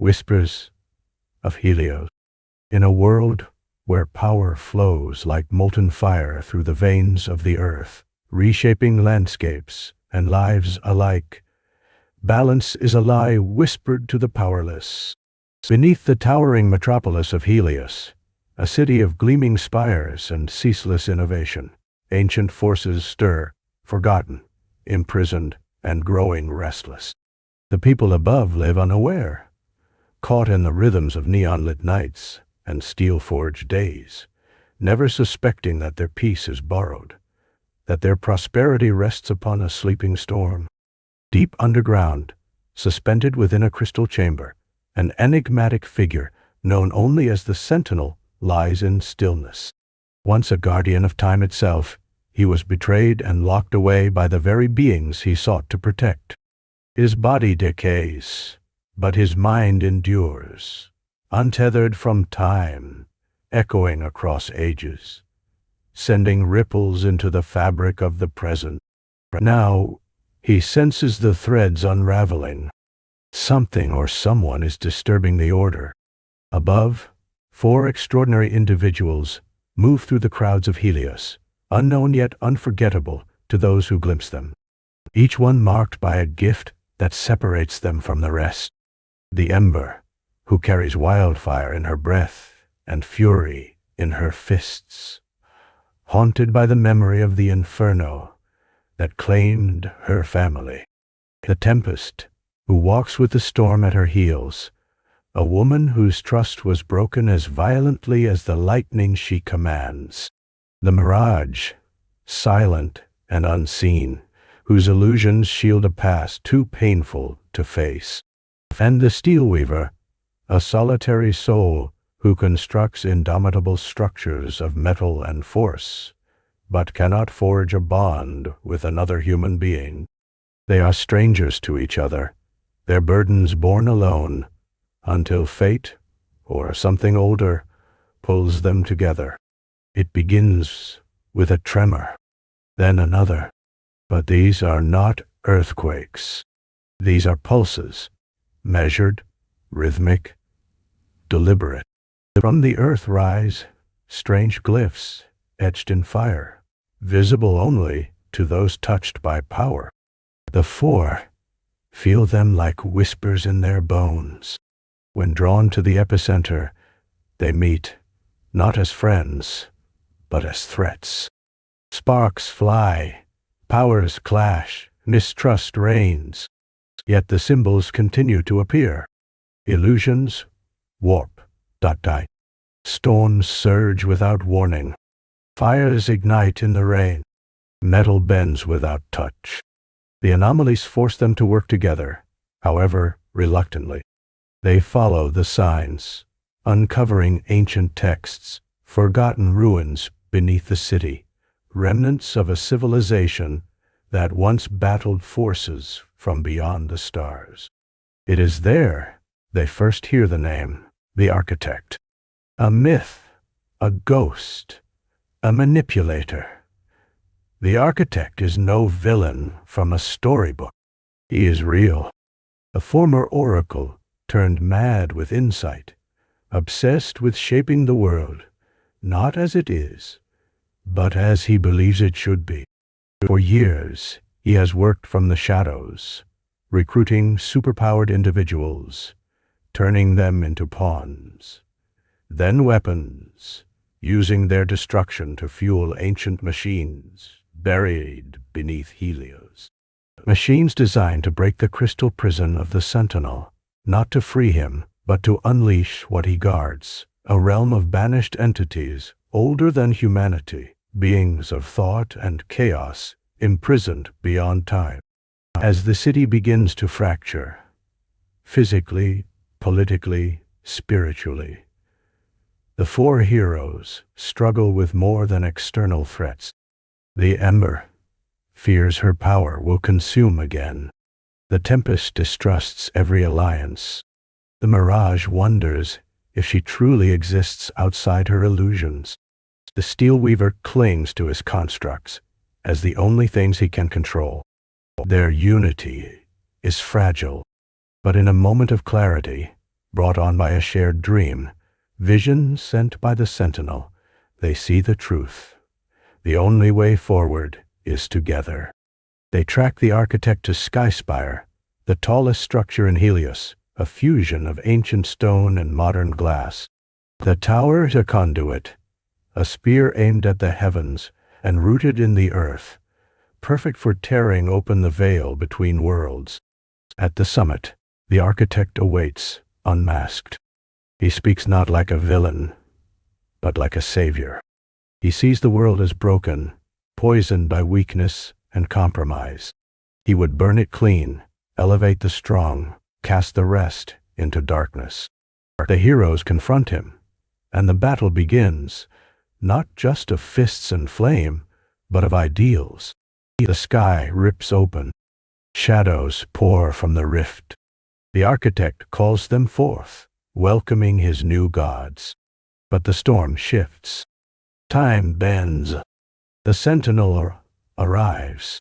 Whispers of Helios. In a world where power flows like molten fire through the veins of the earth, reshaping landscapes and lives alike, balance is a lie whispered to the powerless. Beneath the towering metropolis of Helios, a city of gleaming spires and ceaseless innovation, ancient forces stir, forgotten, imprisoned, and growing restless. The people above live unaware, caught in the rhythms of neon-lit nights and steel-forged days, never suspecting that their peace is borrowed, that their prosperity rests upon a sleeping storm. Deep underground, suspended within a crystal chamber, an enigmatic figure known only as the Sentinel lies in stillness. Once a guardian of time itself, he was betrayed and locked away by the very beings he sought to protect. His body decays, but his mind endures, untethered from time, echoing across ages, sending ripples into the fabric of the present. Now, he senses the threads unraveling. Something or someone is disturbing the order. Above, 4 extraordinary individuals move through the crowds of Helios, unknown yet unforgettable to those who glimpse them. Each one marked by a gift that separates them from the rest. The Ember, who carries wildfire in her breath and fury in her fists, haunted by the memory of the inferno that claimed her family. The Tempest, who walks with the storm at her heels, a woman whose trust was broken as violently as the lightning she commands. The Mirage, silent and unseen, whose illusions shield a past too painful to face. And the Steelweaver, a solitary soul who constructs indomitable structures of metal and force, but cannot forge a bond with another human being. They are strangers to each other, their burdens borne alone, until fate, or something older, pulls them together. It begins with a tremor, then another. But these are not earthquakes. These are pulses, measured, rhythmic, deliberate. From the earth rise strange glyphs etched in fire, visible only to those touched by power. The 4 feel them like whispers in their bones. When drawn to the epicenter, they meet, not as friends, but as threats. Sparks fly, powers clash, mistrust reigns. Yet the symbols continue to appear. Illusions warp, die. Storms surge without warning. Fires ignite in the rain. Metal bends without touch. The anomalies force them to work together, however reluctantly. They follow the signs, uncovering ancient texts, forgotten ruins beneath the city, remnants of a civilization that once battled forces from beyond the stars. It is there they first hear the name, the Architect. A myth, a ghost, a manipulator. The Architect is no villain from a storybook. He is real, a former oracle turned mad with insight, obsessed with shaping the world, not as it is, but as he believes it should be. For years, he has worked from the shadows, recruiting superpowered individuals, turning them into pawns, then weapons, using their destruction to fuel ancient machines buried beneath Helios. Machines designed to break the crystal prison of the Sentinel, not to free him, but to unleash what he guards, a realm of banished entities older than humanity, beings of thought and chaos, imprisoned beyond time. As the city begins to fracture, physically, politically, spiritually, the 4 heroes struggle with more than external threats. The Ember fears her power will consume again. The Tempest distrusts every alliance. The Mirage wonders if she truly exists outside her illusions. The Steelweaver clings to his constructs as the only things he can control. Their unity is fragile, but in a moment of clarity, brought on by a shared dream, vision sent by the sentinel. They see the truth. The only way forward is together. They track the architect to Skyspire, the tallest structure in Helios, a fusion of ancient stone and modern glass. The tower is a conduit, a spear aimed at the heavens and rooted in the earth, perfect for tearing open the veil between worlds. At the summit, the architect awaits, unmasked. He speaks not like a villain, but like a savior. He sees the world as broken, poisoned by weakness and compromise. He would burn it clean, elevate the strong, cast the rest into darkness. The heroes confront him, and the battle begins, not just of fists and flame, but of ideals. The sky rips open. Shadows pour from the rift. The architect calls them forth, welcoming his new gods. But the storm shifts. Time bends. The sentinel arrives.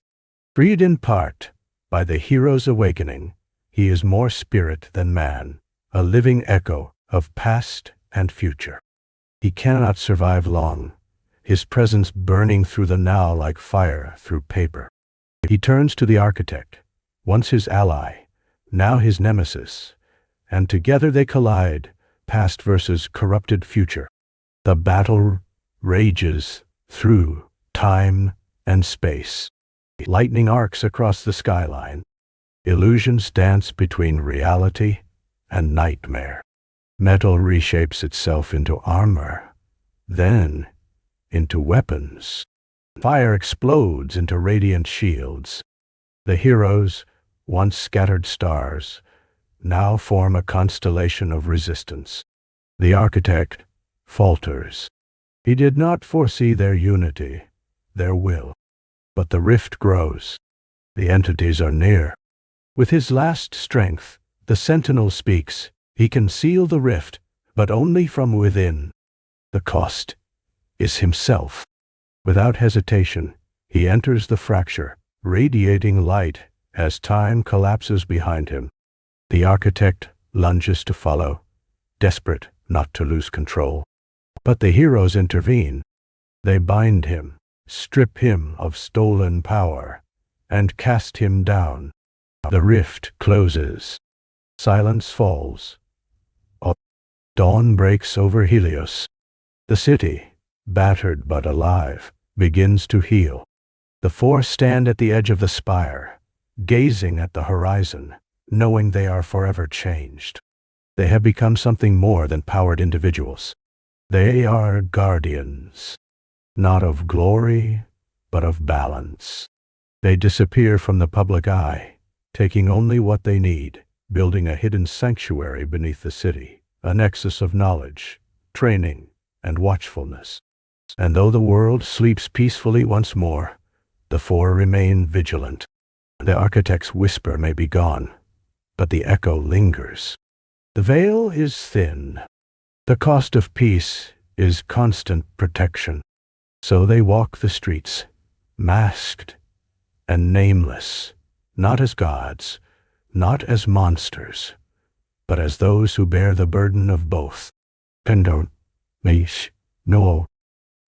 Freed in part by the hero's awakening, he is more spirit than man, a living echo of past and future. He cannot survive long, his presence burning through the now like fire through paper. He turns to the architect, once his ally, now his nemesis, and together they collide, past versus corrupted future. The battle rages through time and space. Lightning arcs across the skyline. Illusions dance between reality and nightmare. Metal reshapes itself into armor, then into weapons. Fire explodes into radiant shields. The heroes, once scattered stars, now form a constellation of resistance. The architect falters. He did not foresee their unity, their will. But the rift grows. The entities are near. With his last strength, the sentinel speaks. He can seal the rift, but only from within. The cost is himself. Without hesitation, he enters the fracture, radiating light as time collapses behind him. The architect lunges to follow, desperate not to lose control. But the heroes intervene. They bind him, strip him of stolen power, and cast him down. The rift closes. Silence falls. Dawn breaks over Helios. The city, battered but alive, begins to heal. The four stand at the edge of the spire, gazing at the horizon, knowing they are forever changed. They have become something more than powered individuals. They are guardians, not of glory, but of balance. They disappear from the public eye, taking only what they need, building a hidden sanctuary beneath the city, a nexus of knowledge, training, and watchfulness. And though the world sleeps peacefully once more, the four remain vigilant. The architect's whisper may be gone, but the echo lingers. The veil is thin. The cost of peace is constant protection. So they walk the streets, masked and nameless, not as gods, not as monsters, but as those who bear the burden of both. Pendon, Meish, No.